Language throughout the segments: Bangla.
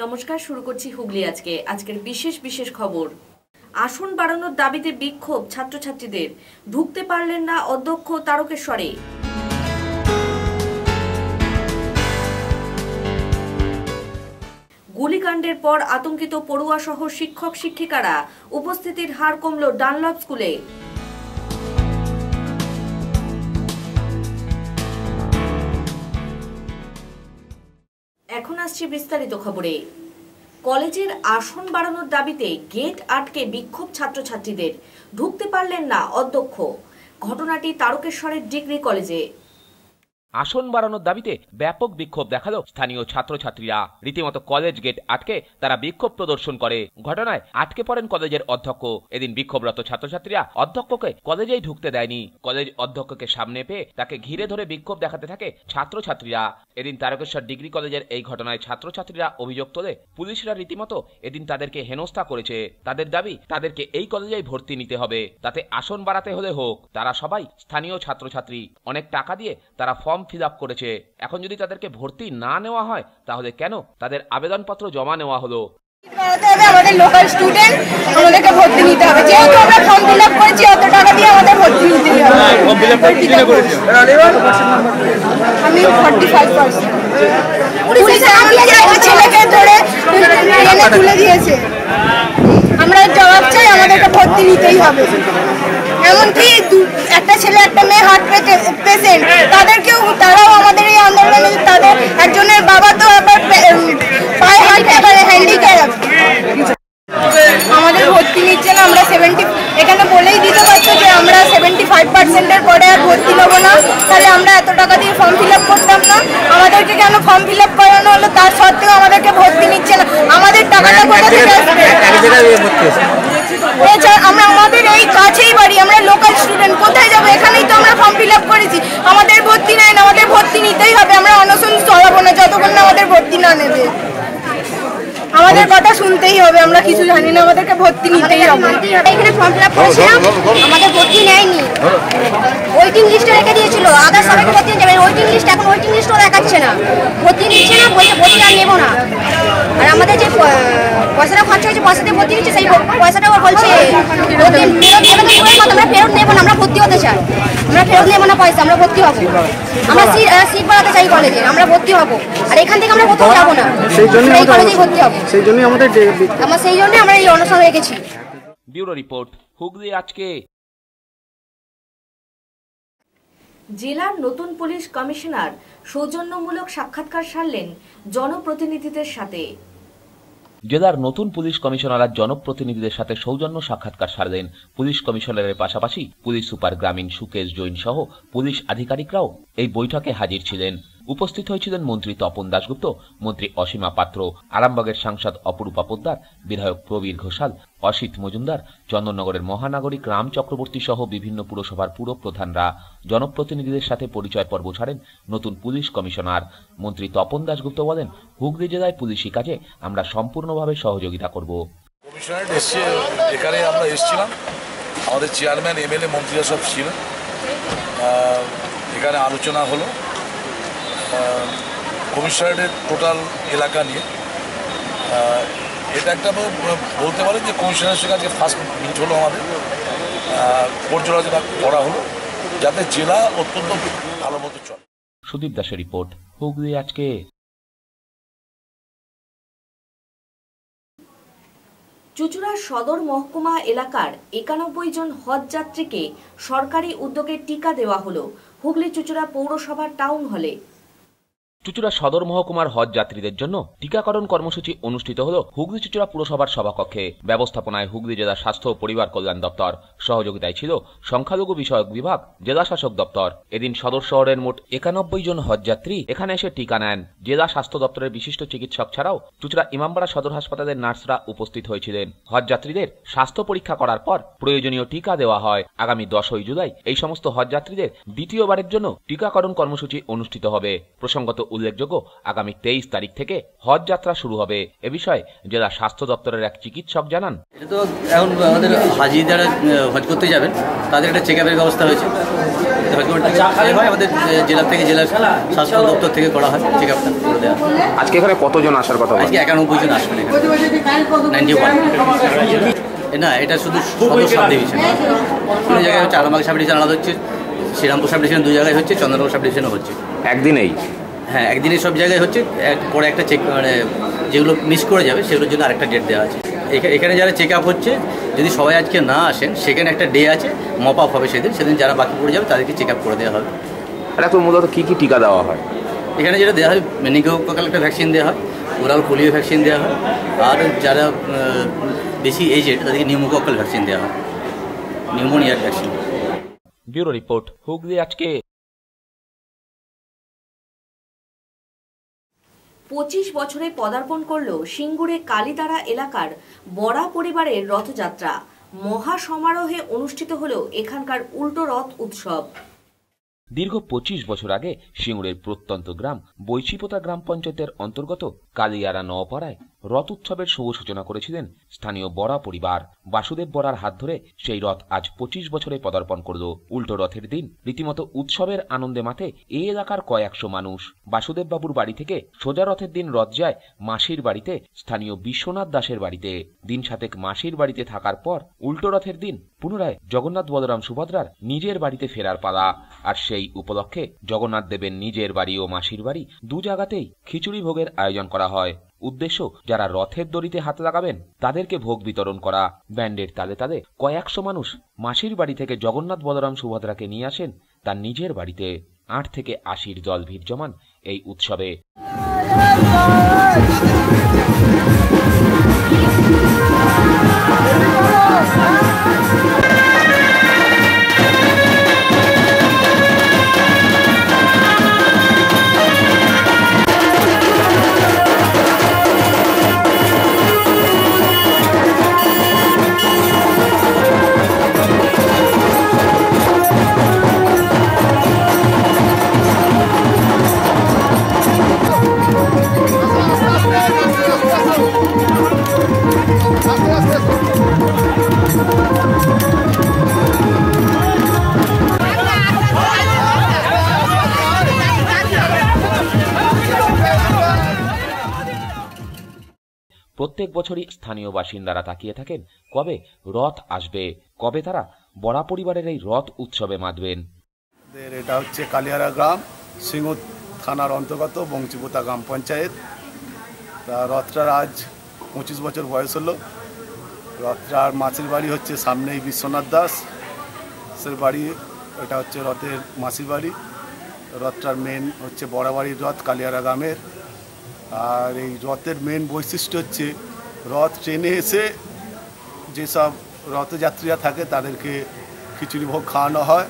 নমস্কার, শুরু করছি হুগলি আজকের বিশেষ খবর। আসন বাড়ানোর দাবিতে বিক্ষোভ ছাত্রছাত্রীদের, ঢুকতে পারলেন না অধ্যক্ষ তারকেশ্বরে। গুলিকাণ্ডের পর আতঙ্কিত পড়ুয়া সহ শিক্ষক শিক্ষিকারা, উপস্থিতির হার কমল ডানলপ স্কুলে। এখন আসছি বিস্তারিত খবরে। কলেজের আসন বাড়ানোর দাবিতে গেট আটকে বিক্ষোভ ছাত্রছাত্রীদের, ঢুকতে পারলেন না অধ্যক্ষ। ঘটনাটি তারকেশ্বরের ডিগ্রি কলেজে। আসন বাড়ানোর দাবিতে ব্যাপক বিক্ষোভ দেখালো স্থানীয় ছাত্রছাত্রীরা। রীতিমতো কলেজ গেট আটকে তারা বিক্ষোভ প্রদর্শন করে। ঘটনায় আটকে পড়েন কলেজের অধ্যক্ষ। এদিন বিক্ষোভরত ছাত্রছাত্রীরা অধ্যক্ষকে কলেজেই ঢুকতে দেয়নি। কলেজ অধ্যক্ষকে সামনে পেয়ে তাকে ঘিরে ধরে বিক্ষোভ দেখাতে থাকে ছাত্রছাত্রীরা। এদিন তারকেশ্বর ডিগ্রি কলেজের এই ঘটনায় ছাত্রছাত্রীরা অভিযোগ তোলে পুলিশরা রীতিমতো এদিন তাদেরকে হেনস্থা করেছে। তাদের দাবি তাদেরকে এই কলেজেই ভর্তি নিতে হবে, তাতে আসন বাড়াতে হলে হোক। তারা সবাই স্থানীয় ছাত্রছাত্রী, অনেক টাকা দিয়ে তারা ফর্ম ফিল আপ করেছে। এখন যদি তাদেরকে ভর্তি না নেওয়া হয় তাহলে কেন তাদের আবেদনপত্র জমা নেওয়া হলো? আমাদের লোকাল স্টুডেন্ট, আমাদেরকে ভর্তি নিতে হবে। যেহেতু আমরা ফর্ম ফিল আপ করেছি, অত টাকা দিয়ে আমাদের ভর্তি নিতে হবে। আমি 45%। ছেলেকে ধরে তুলে দিয়েছে। আমরা জবাব চাই, আমাদেরকে ভর্তি নিতেই হবে। এমনকি একটা ছেলে একটা মেয়ে হার্ট পেশেন্ট, তারাও আমাদের এই আন্দোলনে, তাদের একজনের বাবা তো আবার পায়ে হাত হ্যান্ডিক্যাপ। আমাদের ভর্তি নিচ্ছে না। আমরা 70 এখানে বলেই দিতে পারতো যে আমরা 75%-এর পরে আর ভর্তি নেবো না, তাহলে আমরা এত টাকা দিয়ে ফর্ম ফিল আপ করতাম না। আমাদেরকে কেন ফর্ম ফিল আপ করানো হলো, তার সত্ত্বেও আমাদেরকে ভর্তি নিচ্ছে না। আমাদের টাকাটা কোথা থেকে আসবে? আমরা আমাদের এই কাছেই বাড়ি, আমরা লোকাল স্টুডেন্ট, কোথায় যাবো? এখানেই তো আমরা ফর্ম ফিল আপ করেছি। আমাদের ভর্তি নেয় না, আমাদের ভর্তি নিতেই হবে। আমরা অনশন চলাবো না যতক্ষণ না আমাদের ভর্তি না নেবে। আমাদের কথা শুনতেই হবে, আমরা কিছু জানি না, আমাদেরকে ভর্তি নিতেই হবে। এখানে ফর্ম ফিল আপ করেছিলাম, আমাদের ভর্তি নেয়নি, ওয়েটিং লিস্টে রেখে দিয়েছিল। আদার সবাইকে ভর্তি যাবে, ওয়েটিং লিস্ট, এখন ওয়েটিং লিস্টও দেখাচ্ছে না, ভর্তি নিচ্ছে না, বলছে ভর্তি আর নেবো না। আর আমাদের যে পয়সাটা খরচ হয়েছে, পয়সাতে ভর্তি নিচ্ছে, সেই পয়সাটা বলছে আমরা ফেরত নেবো না, আমরা ভর্তি হতে চাই, আমরা ফেরত নেবো না পয়সা, আমরা ভর্তি হবো। আমরা সিট বাড়াতে চাই কলেজে, আমরা ভর্তি হবো। আর এখান থেকে আমরা কোথাও যাবো না, এই কলেজেই ভর্তি হবো। সেই জন্য আমরা এই অনশন রেখেছি। ব্যুরো রিপোর্ট, হুগলি আজকে। জেলার নতুন পুলিশ কমিশনার সৌজন্যমূলক সাক্ষাৎকার সারলেন জনপ্রতিনিধিদের সাথে। জেলার নতুন পুলিশ কমিশনার আজ জনপ্রতিনিধিদের সাথে সৌজন্য সাক্ষাৎকার সারলেন। পুলিশ কমিশনারের পাশাপাশি পুলিশ সুপার গ্রামীণ সুকেশ জৈন সহ পুলিশ আধিকারিকরাও এই বৈঠকে হাজির ছিলেন। উপস্থিত হয়েছিলেন মন্ত্রী তপন দাশগুপ্ত, মন্ত্রী অসীমা পাত্র, আরামবাগের সাংসদ অপরূপা পোদ্দার, বিধায়ক প্রবীর ঘোষাল, অসিত মজুমদার, চন্দননগরের মহানাগরিক রাম চক্রবর্তী সহ বিভিন্ন পুরসভার পুরপ্রধানরা। জনপ্রতিনিধিদের সাথে পরিচয় পর্ব ছাড়েন নতুন পুলিশ কমিশনার। মন্ত্রী তপন দাশগুপ্ত বলেন, হুগলি জেলায় পুলিশি কাজে আমরা সম্পূর্ণভাবে সহযোগিতা করব। কমিশনারেট এসছে, এখানে আমরা এসেছিলাম, আমাদের চেয়ারম্যান, এমএলএ, মন্ত্রীরা সব ছিলেন। এখানে আলোচনা হলো কমিশনারেটের টোটাল এলাকা নিয়ে। এটা একটা বলতে পারেন যে কমিশনারের সঙ্গে আজকে ফার্স্ট মিট হলো, আমাদের পর্যালোচনা করা হলো যাতে জেলা অত্যন্ত ভালো মতো চলে। সুদীপ দাসের রিপোর্ট, হুগলি আজকে। চুঁচুড়া সদর মহকুমা এলাকার 91 জন হজ যাত্রীকে সরকারি উদ্যোগে টিকা দেওয়া হলো হুগলি চুঁচুড়া পৌরসভার টাউন হলে। চুঁচুড়া সদর মহকুমার হজ যাত্রীদের জন্য টিকাকরণ কর্মসূচি অনুষ্ঠিত হল হুগলি চুঁচুড়া পুরসভার সভাকক্ষে। ব্যবস্থাপনায় হুগলি জেলা স্বাস্থ্য ও পরিবার কল্যাণ দপ্তর, সহযোগিতায় ছিল সংখ্যালঘু বিষয়ক বিভাগ, জেলা শাসক দপ্তর। এদিন সদর শহরের মোট 91 জন হজ যাত্রী এখানে এসে টিকা নেন। জেলা স্বাস্থ্য দপ্তরের বিশিষ্ট চিকিৎসক ছাড়াও চুঁচুড়া ইমামবাড়া সদর হাসপাতালের নার্সরা উপস্থিত হয়েছিলেন। হজ যাত্রীদের স্বাস্থ্য পরীক্ষা করার পর প্রয়োজনীয় টিকা দেওয়া হয়। আগামী 10ই জুলাই এই সমস্ত হজ যাত্রীদের দ্বিতীয়বারের জন্য টিকাকরণ কর্মসূচি অনুষ্ঠিত হবে। প্রসঙ্গত উল্লেখযোগ্য, আগামী 23 তারিখ থেকে হজ যাত্রা শুরু হবে। এ বিষয়ে জেলা স্বাস্থ্য দপ্তরের এক চিকিৎসক জানান, এটা তো এখন আমাদের হাজি যারা হজ করতে যাবেন তাদের একটা চেক আপের ব্যবস্থা হয়েছে। আমাদের জেলা থেকে জেলার স্বাস্থ্য দপ্তর থেকে করা হয় চেক আপটা করে দেওয়া। আজকে এখানে কতজন আসার কথা? আজকে 91 জন আসবেন, 91 না, এটা শুধু সদর সাব ডিভিশন। কোনো জায়গায় হচ্ছে আরামবাগ সাব ডিভিশন আলাদা হচ্ছে, শ্রীরামপুর সাব ডিভিশন 2 জায়গায় হচ্ছে, চন্দ্রনগর সাব ডিভিশনও হচ্ছে একদিনেই। হ্যাঁ, একদিনে সব জায়গায় হচ্ছে, পরে একটা চেক মানে যেগুলো মিস করে যাবে সেগুলোর জন্য আরেকটা ডেট দেওয়া আছে। এখানে যারা চেক আপ হচ্ছে, যদি সবাই আজকে না আসেন সেখানে একটা ডে আছে, মপ আপ হবে সেদিন যারা বাকি পড়ে যাবে তাদেরকে চেক আপ করে দেওয়া হবে। এটা তো মূলত কী কী টিকা দেওয়া হয় এখানে? যেটা দেওয়া হয় মেনিনগোককাল একটা ভ্যাকসিন দেওয়া হয়, ওরাল পোলিও ভ্যাকসিন দেওয়া হয়, আর যারা বেশি এজেড তাদেরকে নিউমোকক্কাল ভ্যাকসিন দেওয়া হয়, নিউমোনিয়ার ভ্যাকসিন। ব্যুরো রিপোর্ট, হুগলি আজকে। 25 বছরে পদার্পণ করল সিঙ্গুরে কালীদারা এলাকার বড়া পরিবারের রথযাত্রা। মহা সমারোহে অনুষ্ঠিত হল এখানকার উল্টো রথ উৎসব। দীর্ঘ 25 বছর আগে সিঙ্গুরের প্রত্যন্ত গ্রাম বৈচিপোতা গ্রাম পঞ্চায়েতের অন্তর্গত কালিয়ারা নওপাড়ায় রথ উৎসবের শুভ সূচনা করেছিলেন স্থানীয় বড়া পরিবার। বাসুদেব বড়ার হাত ধরে সেই রথ আজ 25 বছরে পদার্পণ করল। উল্টো রথের দিন রীতিমতো উৎসবের আনন্দে মাতে এই এলাকার কয়েকশো মানুষ। বাসুদেব বাবুর বাড়ি থেকে সোজা রথের দিন রথ যায় মাসির বাড়িতে, স্থানীয় বিশ্বনাথ দাসের বাড়িতে। দিন সাতেক মাসির বাড়িতে থাকার পর উল্টো রথের দিন পুনরায় জগন্নাথ বলরাম সুভদ্রার নিজের বাড়িতে ফেরার পালা। আর সেই উপলক্ষে জগন্নাথ দেবের নিজের বাড়ি ও মাসির বাড়ি 2 জায়গাতেই খিচুড়ি ভোগের আয়োজন করা হয়। উদ্দেশ্য, যারা রথের দড়িতে হাত লাগাবেন তাদেরকে ভোগ বিতরণ করা। ব্যান্ডের তালে তালে কয়েকশো মানুষ মাসির বাড়ি থেকে জগন্নাথ বলরাম সুভদ্রাকে নিয়ে আসেন তার নিজের বাড়িতে। 8 থেকে 80 দল ভিড় জমান এই উৎসবে। প্রত্যেক বছরই স্থানীয় বাসিন্দারা তাকিয়ে থাকেন কবে রথ আসবে, কবে তারা বড়া পরিবারের এই রথ উৎসবে মাতবেন। এটা হচ্ছে কালিয়ারা গ্রাম, সিঙ্গুর থানার অন্তর্গত বংশীপোতা গ্রাম পঞ্চায়েত। তা রথটার আজ 25 বছর বয়স হলো। রথটার মাসির বাড়ি হচ্ছে সামনেই বিশ্বনাথ দাসের বাড়ি, এটা হচ্ছে রথের মাসির বাড়ি। রথটার মেন হচ্ছে বড়াবাড়ির রথ কালিয়ারা গ্রামের। আর এই রথের মেন বৈশিষ্ট্য হচ্ছে রথ ট্রেনে এসে যেসব রথযাত্রীরা থাকে তাদেরকে খিচুড়ি ভোগ খাওয়ানো হয়,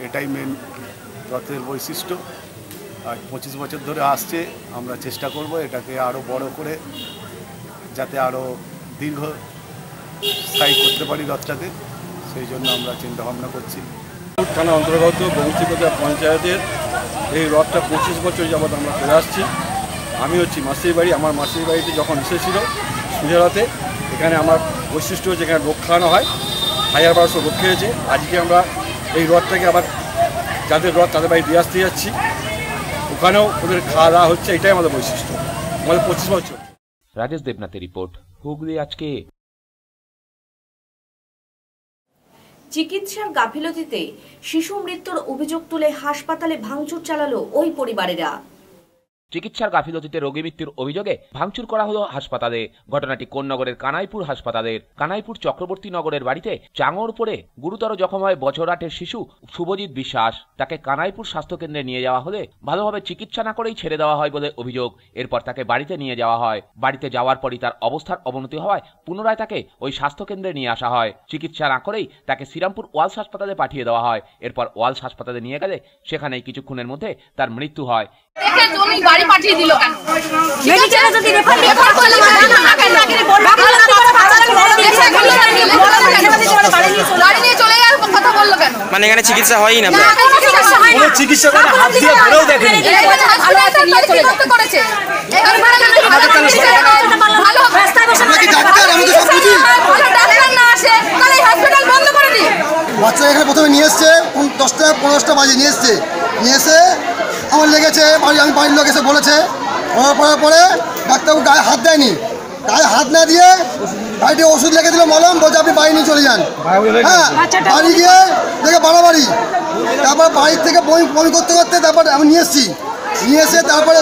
এটাই মেন রথের বৈশিষ্ট্য। আর 25 বছর ধরে আসছে, আমরা চেষ্টা করব এটাকে আরও বড় করে যাতে আরও দীর্ঘস্থায়ী করতে পারি রথটাকে, সেই জন্য আমরা চিন্তাভাবনা করছি। থানা অন্তর্গত বংশীপোতা পঞ্চায়েতের এই রথটা 25 বছর যাবৎ আমরা করে আসছি। আমি হচ্ছি মাসির বাড়ি, আমার মাসির বাড়িতে যখন এসেছিল সুজারাতে, এখানে আমার বৈশিষ্ট্য হচ্ছে এখানে লোক খাওয়ানো হয়, 1200 লোক খেয়েছে। আজকে আমরা এই রথটাকে আবার যাদের রথ তাদের বাড়ি দিয়ে আসতে যাচ্ছি, ওখানেও ওদের খাওয়া দাওয়া হচ্ছে, এটাই আমাদের বৈশিষ্ট্য আমাদের 25 বছর। রাজেশ দেবনাথের রিপোর্ট, হুগলি আজকে। চিকিৎসার গাফিলতিতে শিশু মৃত্যুর অভিযোগ তুলে হাসপাতালে ভাঙচুর চালালো ওই পরিবারেরা। চিকিৎসার গাফিলতিতে রোগী মৃত্যুর অভিযোগে ভাঙচুর করা হলো হাসপাতালে। ঘটনাটি কোন্নগরের কানাইপুর হাসপাতালের। কানাইপুর চক্রবর্তী নগরের বাড়িতে চাঙড় পড়ে গুরুতর জখম হয় বছর 8-এর শিশু শুভজিৎ বিশ্বাস। তাকে কানাইপুর স্বাস্থ্যকেন্দ্রে নিয়ে যাওয়া হলে ভালোভাবে চিকিৎসা না করেই ছেড়ে দেওয়া হয় বলে অভিযোগ। এরপর তাকে বাড়িতে নিয়ে যাওয়া হয়। বাড়িতে যাওয়ার পরই তার অবস্থার অবনতি হওয়ায় পুনরায় তাকে ওই স্বাস্থ্যকেন্দ্রে নিয়ে আসা হয়। চিকিৎসা না করেই তাকে শ্রীরামপুর ওয়ালস হাসপাতালে পাঠিয়ে দেওয়া হয়। এরপর ওয়ালস হাসপাতালে নিয়ে গেলে সেখানেই কিছুক্ষণের মধ্যে তার মৃত্যু হয়। বাড়ি পাঠিয়ে দিল কেন? মানে মানে এখানে চিকিৎসা হয়ই না? কোনো চিকিৎসা করে হাত দিয়ে ধরেও দেখেনি। বাচ্চা এখানে প্রথমে নিয়ে এসছে 10টা 15টা বাজে নিয়ে এসে আমার লেগেছে, আমি বাড়ির লোক এসে বলেছে, বলার পরে ডাক্তারবাবু গায়ে হাত দেয়নি, গায়ে হাত না দিয়ে বাড়িতে ওষুধ লিখে দিল, মলম, বলছে আপনি বাড়ি নিয়ে চলে যান। হ্যাঁ, বাড়ি গিয়ে দেখে বাড়াবাড়ি, তারপর বাড়ির থেকে বমি করতে তারপর আমি নিয়ে এসে তারপরে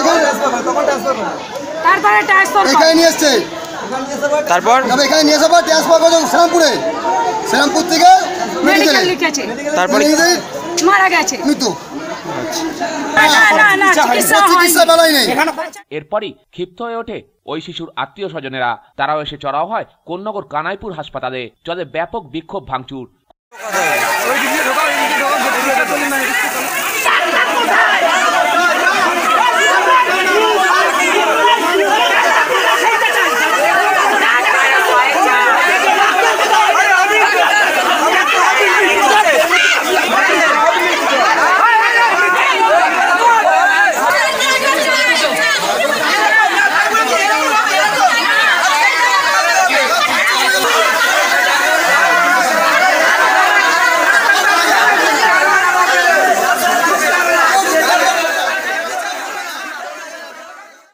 এখানে নিয়ে এসছে, তারপর এখানে নিয়ে এসে ট্রান্সফার করে শ্রীরামপুর থেকে তারপরে মারা গেছে, মৃত্যু। এরপরই ক্ষিপ্ত হয়ে ওঠে ওই শিশুর আত্মীয় স্বজনেরা। তারাও এসে চড়াও হয় কোন্নগর কানাইপুর হাসপাতালে। চলে ব্যাপক বিক্ষোভ ভাঙচুর।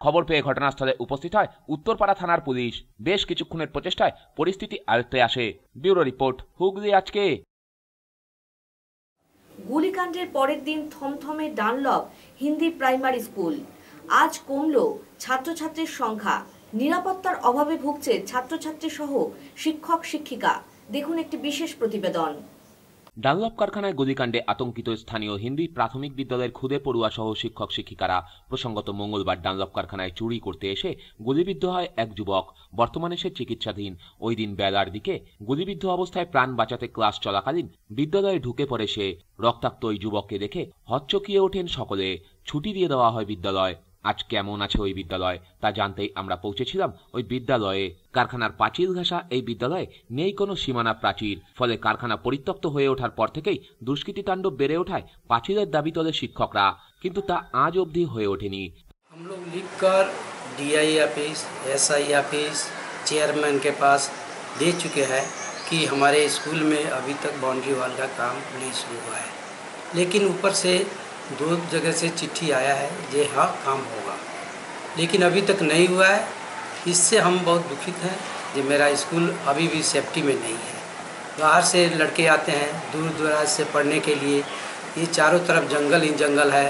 খবর পেয়ে ঘটনাস্থলে উপস্থিত হয় উত্তরপাড়া থানার পুলিশ। বেশ কিছুক্ষণের প্রচেষ্টায় পরিস্থিতি আয়ত্তে আসে। ব্যুরো রিপোর্ট, হুগলি আজকে। গুলিকাণ্ডের পরের দিন থমথমে ডানলপ হিন্দি প্রাইমারি স্কুল। আজ কমল ছাত্রছাত্রীর সংখ্যা। নিরাপত্তার অভাবে ভুগছে ছাত্রছাত্রী সহ শিক্ষক শিক্ষিকা। দেখুন একটি বিশেষ প্রতিবেদন। ডানলপ কারখানায় গুলিকাণ্ডে আতঙ্কিত স্থানীয় হিন্দি প্রাথমিক বিদ্যালয়ের খুদে পড়ুয়া সহ শিক্ষক শিক্ষিকারা। প্রসঙ্গত মঙ্গলবার ডানলপ কারখানায় চুরি করতে এসে গুলিবিদ্ধ হয় এক যুবক। বর্তমানে সে চিকিৎসাধীন। ওই দিন বেলার দিকে গুলিবিদ্ধ অবস্থায় প্রাণ বাঁচাতে ক্লাস চলাকালীন বিদ্যালয়ে ঢুকে পড়ে সে। রক্তাক্ত ওই যুবককে দেখে হকচকিয়ে ওঠেন সকলে। ছুটি দিয়ে দেওয়া হয় বিদ্যালয়। আজ কেমন আছে ওই বিদ্যালয় তা জানতেই আমরা পৌঁছেছিলাম ওই বিদ্যালয়ে। কারখানার পাঁচিল ঘেঁষা এই বিদ্যালয়ে নেই কোনো সীমানা প্রাচীর। ফলে কারখানা পরিত্যক্ত হয়ে ওঠার পর থেকেই দুষ্কৃতী তাণ্ডব বেড়ে ওঠায় পাঁচিলের দাবি তোলে শিক্ষকরা, কিন্তু তা আজ অবধি হয়ে ওঠেনি। हम लोग लिखकर DI office, SI office, chairman के पास दे चुके हैं कि हमारे स्कूल में अभी तक बाउंड्री वॉल का काम नहीं शुरू हुआ है, लेकिन ऊपर से 2 जगह से चिट्ठी आया है ये हाँ काम होगा, लेकिन अभी तक नहीं हुआ है। इससे हम बहुत दुखित हैं कि मेरा स्कूल अभी भी सेफ्टी में नहीं है। बाहर से लड़के आते हैं दूर दराज से पढ़ने के लिए। ये चारों तरफ जंगल ही जंगल है।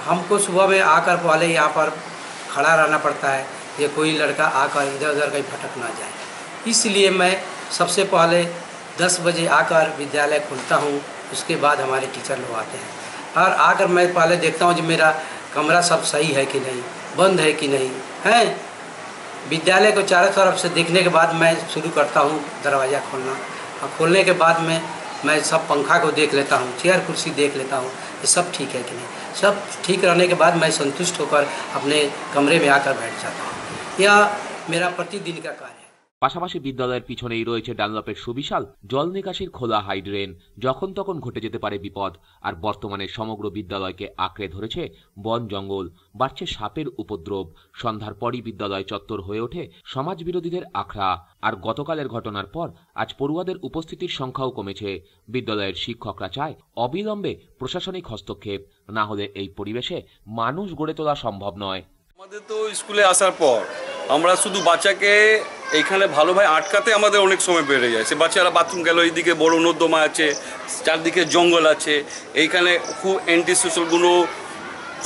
हमको सुबह में आकर पहले यहाँ पर खड़ा रहना पड़ता है ये कोई लड़का आकर इधर उधर कहीं भटक ना जाए। इसलिए मैं सबसे पहले 10 बजे आकर विद्यालय खोलता हूँ, उसके बाद हमारे टीचर लोग आते हैं और आकर मैं पहले देखता हूँ कि मेरा कमरा सब सही है कि नहीं, बंद है कि नहीं है। विद्यालय को चारों तरफ से देखने के बाद मैं शुरू करता हूँ दरवाज़ा खोलना, और खोलने के बाद में मैं सब पंखा को देख लेता हूँ, चेयर कुर्सी देख लेता हूँ ये सब ठीक है कि नहीं। सब ठीक रहने के बाद मैं संतुष्ट होकर अपने कमरे में आकर बैठ जाता हूँ। यह मेरा प्रतिदिन का कार्य है। পাশাপাশি বিদ্যালয়ের পিছনেই রয়েছে ডানলপের সুবিশাল জল নিকাশির খোলা হাইড্রেন। যখন তখন ঘটে যেতে পারে বিপদ। আর বর্তমানে সমগ্র বিদ্যালয়কে আঁকড়ে ধরেছে বন জঙ্গল। বাড়ছে সাপের উপদ্রব। সন্ধ্যার পরই বিদ্যালয় চত্বর হয়ে ওঠে সমাজ বিরোধীদের আখড়া। আর গতকালের ঘটনার পর আজ পড়ুয়াদের উপস্থিতির সংখ্যাও কমেছে। বিদ্যালয়ের শিক্ষকরা চায় অবিলম্বে প্রশাসনিক হস্তক্ষেপ, না হলে এই পরিবেশে মানুষ গড়ে তোলা সম্ভব নয়। আমাদের তো স্কুলে আসার পর আমরা শুধু বাচ্চাকে এইখানে ভালোভাবে আটকাতে আমাদের অনেক সময় বেড়ে যায়। সে বাচ্চারা বাথরুম গেল, এইদিকে বড় নর্দমা আছে, চারদিকে জঙ্গল আছে, এইখানে খুব অ্যান্টি সোশ্যালগুলো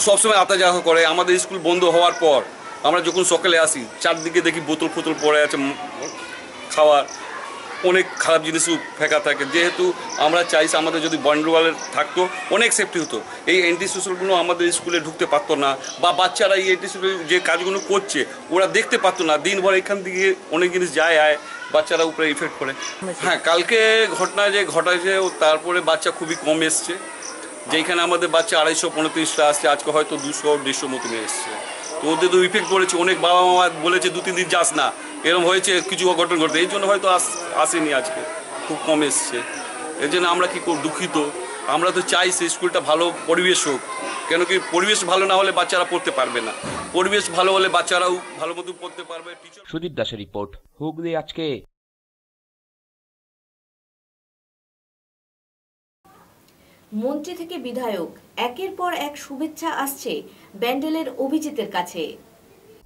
সবসময় আতা যাওয়া করে। আমাদের স্কুল বন্ধ হওয়ার পর আমরা যখন সকালে আসি চারদিকে দেখি বোতল ফোতল পড়ে আছে, খাওয়ার অনেক খারাপ জিনিসও ফেঁকা থাকে। যেহেতু আমরা চাইছি আমাদের যদি বাউন্ডারি থাকতো অনেক সেফটি হতো। এই অ্যান্টি সোশ্যালগুলো আমাদের স্কুলে ঢুকতে পারতো না, বা বাচ্চারা এই অ্যান্টি সোশ্যাল যে কাজগুলো করছে ওরা দেখতে পারতো না। দিনভর এখান থেকে অনেক জিনিস যায় আয়, বাচ্চারা উপরে ইফেক্ট করে। হ্যাঁ, কালকে ঘটনা যে ঘটাইছে তারপরে বাচ্চা খুবই কম এসছে। যেখানে আমাদের বাচ্চা 235টা আসছে, আজকে হয়তো 200-150 মতন এসছে। তো ওদের তো ইফেক্ট পড়েছে। অনেক বাবা মা বলেছে 2-3 দিন যাস না, এরকম হয়েছে কিছু অঘটন ঘটে, এই জন্য হয়তো আসেনি, আজকে খুব কম এসছে। এর জন্য আমরা কি দুঃখিত। আমরা তো চাই সেই স্কুলটা ভালো পরিবেশ হোক, কেন কি পরিবেশ ভালো না হলে বাচ্চারা পড়তে পারবে না, পরিবেশ ভালো হলে বাচ্চারাও ভালো মতো পড়তে পারবে। সুদীপ দাসের রিপোর্ট, হুগলি আজকে। মন্ত্রী থেকে বিধায়ক, একের পর এক শুভেচ্ছা আসছে ব্যান্ডেলের অভিজিতের কাছে।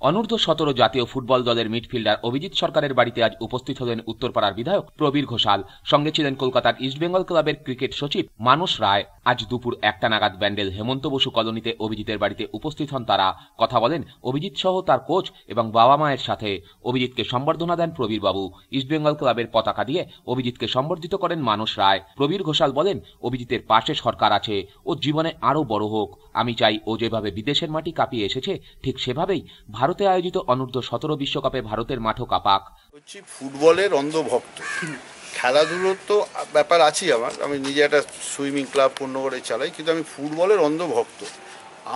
অনূর্ধ্ব-17 জাতীয় ফুটবল দলের মিডফিল্ডার অভিজিৎ সরকারের বাড়িতে আজ উপস্থিত হলেন উত্তরপাড়ার বিধায়ক প্রবীর ঘোষাল। সঙ্গে ছিলেন কলকাতার ইস্টবেঙ্গল ক্লাবের ক্রিকেট সচিব মানস রায়। আজ দুপুর 1টা নাগাদ ব্যান্ডেল হেমন্ত বসু কলোনিতে অভিজিতের বাড়িতে উপস্থিত হন তারা। কথা বলেন অভিজিৎ সহ তার কোচ এবং বাবা মায়ের সাথে। অভিজিৎকে সম্বর্ধনা দেন প্রবীর বাবু। ইস্টবেঙ্গল ক্লাবের পতাকা দিয়ে অভিজিৎকে সম্বর্ধিত করেন মানস রায়। প্রবীর ঘোষাল বলেন অভিজিতের পাশে সরকার আছে, ও জীবনে আরো বড় হোক। আমি চাই ও যেভাবে বিদেশের মাটি কাঁপিয়ে এসেছে ঠিক সেভাবেই ভারতে আয়োজিত অনূর্ধ্ব-17 বিশ্বকাপে ভারতের মাঠও কাঁপাক। ফুটবলের অন্ধভক্ত, খেলাধুলোর তো ব্যাপার আছেই আমার, আমি নিজে একটা সুইমিং ক্লাব পূর্ণগড়ে চালাই, কিন্তু আমি ফুটবলের অন্ধভক্ত।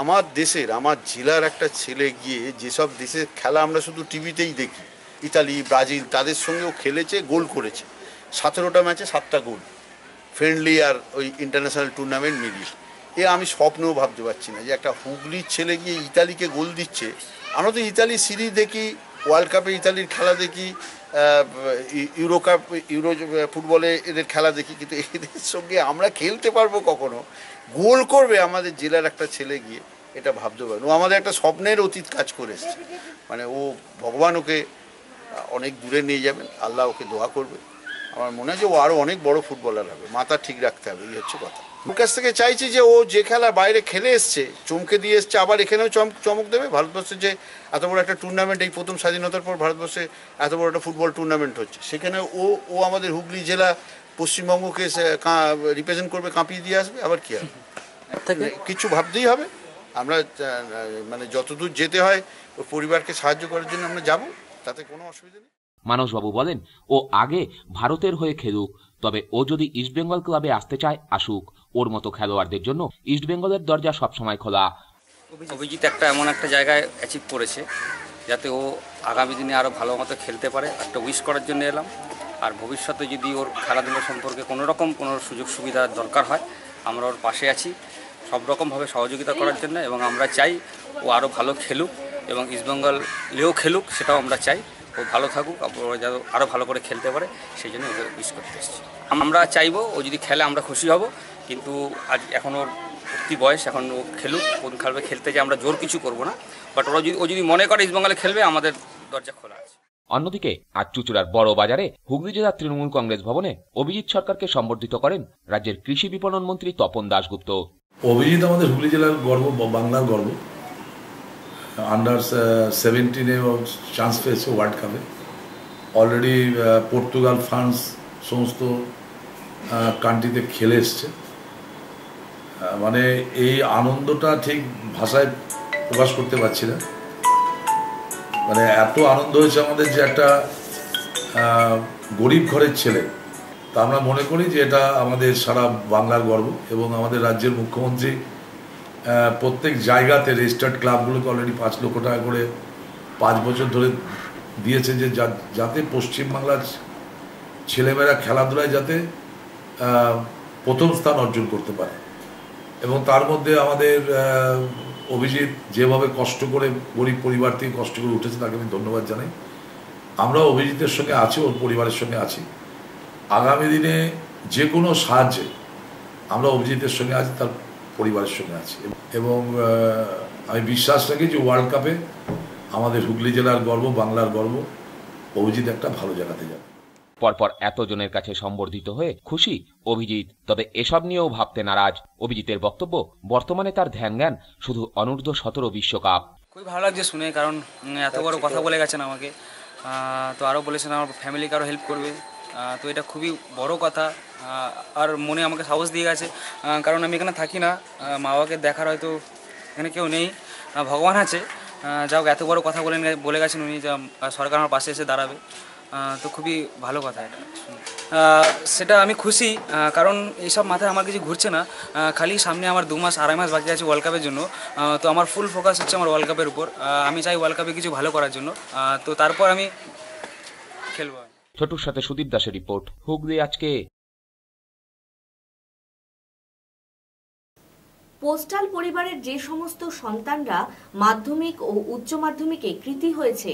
আমার দেশের, আমার জেলার একটা ছেলে গিয়ে যেসব দেশের খেলা আমরা শুধু টিভিতেই দেখি, ইতালি, ব্রাজিল, তাদের সঙ্গেও খেলেছে, গোল করেছে। 17টা ম্যাচে 7টা গোল, ফ্রেন্ডলি আর ওই ইন্টারন্যাশনাল টুর্নামেন্ট মিলিয়ে। আমি স্বপ্নেও ভাবতে পারছি না যে একটা হুগলির ছেলে গিয়ে ইতালিকে গোল দিচ্ছে। আমরা তো ইতালি সিরিজ দেখি, ওয়ার্ল্ড কাপে ইতালির খেলা দেখি, ইউরো কাপ, ইউরো ফুটবলে এদের খেলা দেখি, কিন্তু এদের সঙ্গে আমরা খেলতে পারবো কখনো? গোল করবে আমাদের জেলার একটা ছেলে গিয়ে, এটা ভাবতে পারবো। ও আমাদের একটা স্বপ্নের অতীত কাজ করে এসছে। মানে ও, ভগবান ওকে অনেক দূরে নিয়ে যাবেন, আল্লাহ ওকে দোয়া করবে। আমার মনে হয় যে ও আরও অনেক বড় ফুটবলার হবে, মাথা ঠিক রাখতে হবে, এই হচ্ছে কথা। ওর কাছ থেকে চাইছি যে ও যে খেলা বাইরে খেলে এসছে, চমকে দিয়ে এসছে, আবার এখানেও চমক দেবে। ভারতবর্ষে যে এত বড় একটা টুর্নামেন্ট, এই প্রথম স্বাধীনতার পর ভারতবর্ষে এত বড় একটা ফুটবল টুর্নামেন্ট হচ্ছে, সেখানে ও আমাদের হুগলি জেলা, পশ্চিমবঙ্গকে রিপ্রেজেন্ট করবে, কাঁপিয়ে দিয়ে আসবে। আবার কি হবে? কিছু ভাবতেই হবে। আমরা মানে যতদূর যেতে হয় ওর পরিবারকে সাহায্য করার জন্য আমরা যাব, তাতে কোনো অসুবিধা নেই। মানসবাবু বলেন ও আগে ভারতের হয়ে খেলুক, তবে ও যদি ইস্টবেঙ্গল ক্লাবে আসতে চায় আসুক। ওর মতো খেলোয়াড়দের জন্য ইস্টবেঙ্গলের দরজা সবসময় খোলা। অভিজিৎ এমন একটা জায়গায় অ্যাচিভ করেছে যাতে ও আগামী দিনে আরও ভালো মতো খেলতে পারে, একটা উইশ করার জন্য এলাম। আর ভবিষ্যতে যদি ওর খেলাধুলো সম্পর্কে কোনো সুযোগ সুবিধার দরকার হয়, আমরা ওর পাশে আছি সব রকমভাবে সহযোগিতা করার জন্য। এবং আমরা চাই ও আরও ভালো খেলুক এবং ইস্টবেঙ্গলেও খেলুক, সেটাও আমরা চাই। ও ভালো থাকুক, যাতে আরও ভালো করে খেলতে পারে, সেই জন্য ওকে উইশ করতে এসেছি। আমরা চাইবো ও যদি খেলে আমরা খুশি হব, কিন্তু আজ এখন ওর ভর্তি বয়স, এখন ও খেলুক, কোন খেলবে খেলতে যে আমরা জোর কিছু করবো না, বাট ও যদি মনে করে ইস্টবেঙ্গলে খেলবে, আমাদের দরজা খোলা আছে। অন্যদিকে আজ চুঁচুড়ার বড় বাজারে হুগলি জেলা তৃণমূল কংগ্রেস ভবনে অভিজিৎ সরকারকে সম্বর্ধিত করেন রাজ্যের কৃষি বিপণন মন্ত্রী তপন দাশগুপ্ত। অভিজিৎ আমাদের হুগলি জেলার গর্ব, বাংলার গর্ব। আন্ডার 17-এ চান্স পেয়েছে ওয়ার্ল্ড কাপে। অলরেডি পর্তুগাল, ফ্রান্স সমস্ত কান্ট্রিতে খেলে এসছে। মানে এই আনন্দটা ঠিক ভাষায় প্রকাশ করতে পারছি না। মানে এত আনন্দ হয়েছে আমাদের যে একটা গরিব ঘরের ছেলে, তা আমরা মনে করি যে এটা আমাদের সারা বাংলার গর্ব। এবং আমাদের রাজ্যের মুখ্যমন্ত্রী প্রত্যেক জায়গাতে রেজিস্টার্ড ক্লাবগুলোকে অলরেডি 5 লক্ষ টাকা করে 5 বছর ধরে দিয়েছে, যে যাতে পশ্চিমবাংলার ছেলেমেয়েরা খেলাধুলায় যাতে প্রথম স্থান অর্জন করতে পারে। এবং তার মধ্যে আমাদের অভিজিৎ যেভাবে কষ্ট করে, গরিব পরিবার থেকে কষ্ট করে উঠেছে, তাকে আমি ধন্যবাদ জানাই। আমরা অভিজিতের সঙ্গে আছি, ওর পরিবারের সঙ্গে আছি। আগামী দিনে যে কোনো সাহায্যে আমরা অভিজিতের সঙ্গে আছি, তার পরিবারের সঙ্গে আছি। এবং আমি বিশ্বাস রাখি যে ওয়ার্ল্ড কাপে আমাদের হুগলি জেলার গর্ব, বাংলার গর্ব, অভিজিৎ একটা ভালো জায়গাতে যাবে। পরপর এতজনের কাছে সম্বর্ধিত হয়ে খুশি অভিজিৎ, তবে এসব নিয়েও ভাবতে নারাজ। অভিজিতের বক্তব্য, বর্তমানে তার ধ্যান জ্ঞান শুধু অনূর্ধ্ব-17 বিশ্বকাপ। খুবই ভালো লাগছে শুনে, কারণ এত বড় কথা বলে গেছেন আমাকে। তো আরও বলেছেন আমার ফ্যামিলিকে আরও হেল্প করবে, তো এটা খুবই বড় কথা। আর মনে আমাকে সাহস দিয়ে গেছে, কারণ আমি এখানে থাকি না, মা বাবাকে দেখার হয়তো এখানে কেউ নেই, ভগবান আছে। যাও এত বড় কথা বলে গেছেন উনি, যে সরকার আমার পাশে এসে দাঁড়াবে, তো খুবই ভালো কথা এটা। সেটা আমি খুশি, কারণ এইসব মাথায় আমার কিছু ঘুরছে না। খালি সামনে আমার 2 মাস 2.5 মাস বাকি আছে ওয়ার্ল্ড কাপের জন্য, তো আমার ফুল ফোকাস হচ্ছে আমার ওয়ার্ল্ড কাপের উপর। আমি চাই ওয়ার্ল্ড কাপে কিছু ভালো করার জন্য, তো তারপর আমি খেলবো। ছোটুর সাথে সুদীপ দাসের রিপোর্ট, হুগলি আজকে। পোস্টাল পরিবারের যে সমস্ত সন্তানরা মাধ্যমিক ও উচ্চ মাধ্যমিকে কৃতী হয়েছে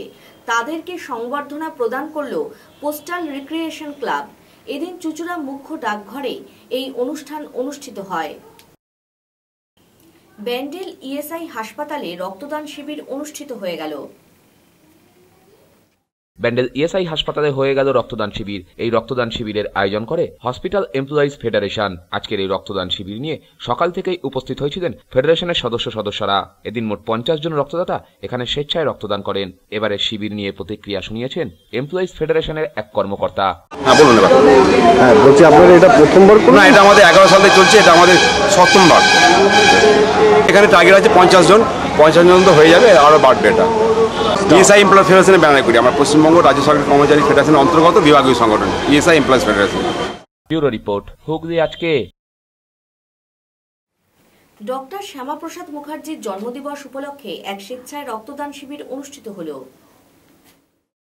তাদেরকে সংবর্ধনা প্রদান করল পোস্টাল রিক্রিয়েশন ক্লাব। এদিন চুচুড়া মুখ্য ডাকঘরে এই অনুষ্ঠান অনুষ্ঠিত হয়। ব্যান্ডেল ইএসআই হাসপাতালে রক্তদান শিবির অনুষ্ঠিত হয়ে গেল। ব্যান্ডেল ইএসআই হাসপাতালে হয়ে গেল রক্তদান শিবির। এই রক্তদান শিবিরের আয়োজন করে হসপিটাল এমপ্লয়িজ ফেডারেশন। আজকের এই রক্তদান শিবির নিয়ে সকাল থেকেই উপস্থিত হয়েছিলেন ফেডারেশনের সদস্যরা। এদিন মোট 50 জন রক্তদাতা এখানে স্বেচ্ছায় রক্তদান করেন। এবারে শিবির নিয়ে প্রতিক্রিয়া শুনিয়েছেন এমপ্লয়িজ ফেডারেশনের এক কর্মকর্তা। বলুন এবার। হ্যাঁ, বলছি আপনাদের এটা প্রথমবার? না, এটা আমাদের 11 সাল থেকে চলছে, এটা আমাদের 7বার। এখানে টার্গেট আছে 50 জন, 50 জন তো হয়ে যাবে, আরও বাড়বে। এটা ইএসআই এমপ্লয়িজ ফেডারেশনের ব্যানার করি। আমরা পশ্চিমবঙ্গ রাজ্য সরকার কর্মচারী ফেডারেশনের অন্তর্গত বিভাগীয় সংগঠন ESI employees federation. Bureau report, Hooghly আজকে। ডক্টর শ্যামাপ্রসাদ মুখার্জির জন্মদিবস উপলক্ষে এক স্বেচ্ছায় রক্তদান শিবির অনুষ্ঠিত হলো।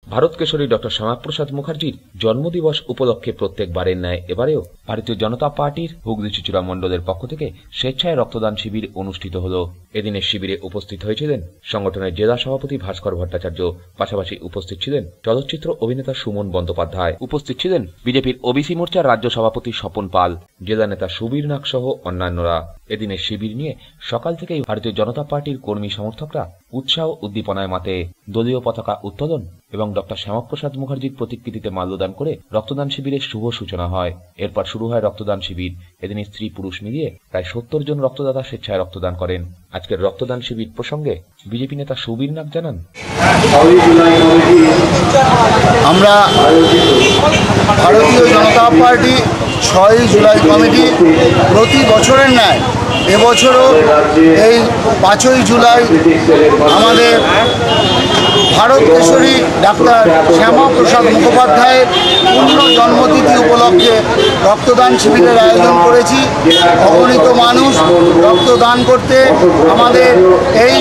ভারত কেশরী ডক্টর শ্যামাপ্রসাদ মুখার্জির জন্মদিবস উপলক্ষে প্রত্যেকবারের ন্যায় এবারেও ভারতীয় জনতা পার্টির হুগলি চুচুড়া মণ্ডলের পক্ষ থেকে স্বেচ্ছায় রক্তদান শিবির অনুষ্ঠিত হল। এদিনের শিবিরে উপস্থিত হয়েছিলেন সংগঠনের জেলা সভাপতি ভাস্কর ভট্টাচার্য, পাশাপাশি উপস্থিত ছিলেন চলচ্চিত্র অভিনেতা সুমন বন্দ্যোপাধ্যায়, উপস্থিত ছিলেন বিজেপির ওবিসি মোর্চার রাজ্য সভাপতি স্বপন পাল, জেলা নেতা সুবীর নাগ সহ অন্যান্যরা। এদিনের শিবির নিয়ে সকাল থেকেই ভারতীয় জনতা পার্টির কর্মী সমর্থকরা উৎসাহ উদ্দীপনায় মাতে। দলীয় পতাকা উত্তোলন এবং ডক্টর শ্যামাপ্রসাদ মুখার্জির প্রতিকৃতিতে মাল্যদান করে রক্তদান শিবিরের শুভ সূচনা হয়। এরপর শুরু হয় রক্তদান শিবির। এদিন স্ত্রী পুরুষ মিলিয়ে প্রায় 70 জন রক্তদাতা স্বেচ্ছায় রক্তদান করেন। আজকের রক্তদান শিবির প্রসঙ্গে বিজেপি নেতা সুবীর নাগ জানান, আমরা ভারতীয় জনতা পার্টি 6 জুলাই কমিটি প্রতি বছরের ন্যায় এবছরও এই 5 জুলাই আমাদের ভারত কেশরী ডাক্তার শ্যামাপ্রসাদ মুখোপাধ্যায়ের পূর্ণ জন্মতিথি উপলক্ষে রক্তদান শিবিরের আয়োজন করেছি। অগণিত মানুষ রক্তদান করতে আমাদের এই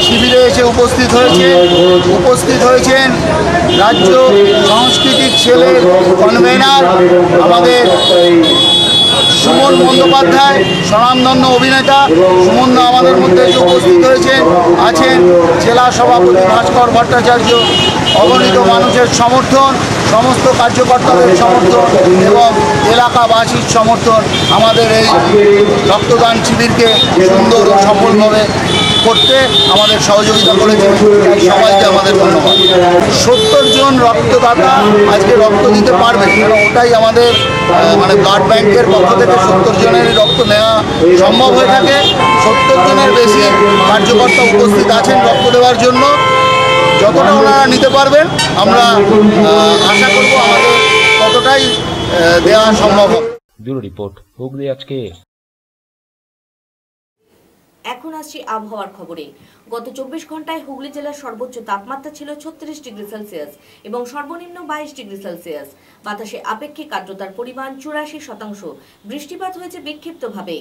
শিবিরে এসে উপস্থিত হয়েছেন রাজ্য সাংস্কৃতিক সেলের কনভেনার আমাদের সুমন বন্দ্যোপাধ্যায়, স্বনামধন্য অভিনেতা সুমন আমাদের মধ্যে এসে উপস্থিত আছেন জেলা সভাপতি ভাস্কর ভট্টাচার্য। অগণিত মানুষের সমর্থন, সমস্ত কার্যকর্তাদের সমর্থন এবং এলাকাবাসীর সমর্থন আমাদের এই রক্তদান শিবিরকে সুন্দর ও সফলভাবে করতে আমাদের সহযোগিতা করেছে। সবাইকে আমাদের ধন্যবাদ। 70 জন রক্তদাতা আজকে রক্ত দিতে পারবে, কারণ ওটাই আমাদের ব্লাড ব্যাংকের পক্ষ থেকে 70 জনের রক্ত নেওয়া সম্ভব হয়ে থাকে। 70 জনের বেশি কার্যকর্তা উপস্থিত আছেন রক্ত দেওয়ার জন্য। যতটা ওনারা নিতে পারবেন আমরা আশা করব আমাদের ততটাই দেওয়া সম্ভব হবে। ব্যুরো রিপোর্ট, হুগলি আজকে। এখন আসছি আবহাওয়ার খবরে। গত 24 ঘন্টায় হুগলি জেলার সর্বোচ্চ তাপমাত্রা ছিল 36 ডিগ্রি সেলসিয়াস এবং সর্বনিম্ন 22 ডিগ্রি সেলসিয়াস। বাতাসে আপেক্ষিক আর্দ্রতার পরিমাণ 84%। বৃষ্টিপাত হয়েছে বিক্ষিপ্তভাবে।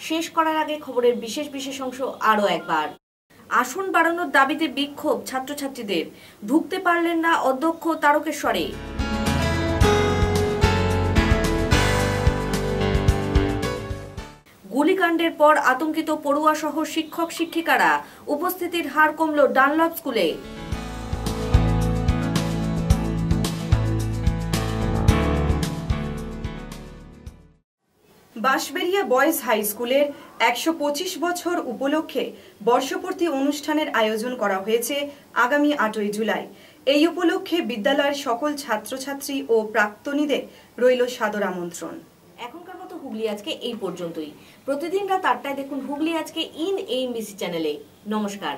শেষ করার আগে খবরের বিশেষ অংশ আরও একবার। আসন বাড়ানোর দাবিতে বিক্ষোভ ছাত্রছাত্রীদের। ঢুকতে পারলেন না অধ্যক্ষ তারকেশ্বরে। গুলিকাণ্ডের পর আতঙ্কিত পড়ুয়া সহ শিক্ষক শিক্ষিকারা। উপস্থিতির হার কমল ডানলপ স্কুলে। বাঁশবেড়িয়া বয়েজ হাই স্কুলের 125 বছর উপলক্ষে বর্ষপূর্তি অনুষ্ঠানের আয়োজন করা হয়েছে আগামী 8ই জুলাই। এই উপলক্ষে বিদ্যালয়ের সকল ছাত্রছাত্রী ও প্রাক্তনীদের রইল সাদর আমন্ত্রণ। এখনকার মতো হুগলি আজকে এই পর্যন্তই। প্রতিদিন রাত 8টায় দেখুন হুগলি আজকে ইন AMBC চ্যানেলে। নমস্কার।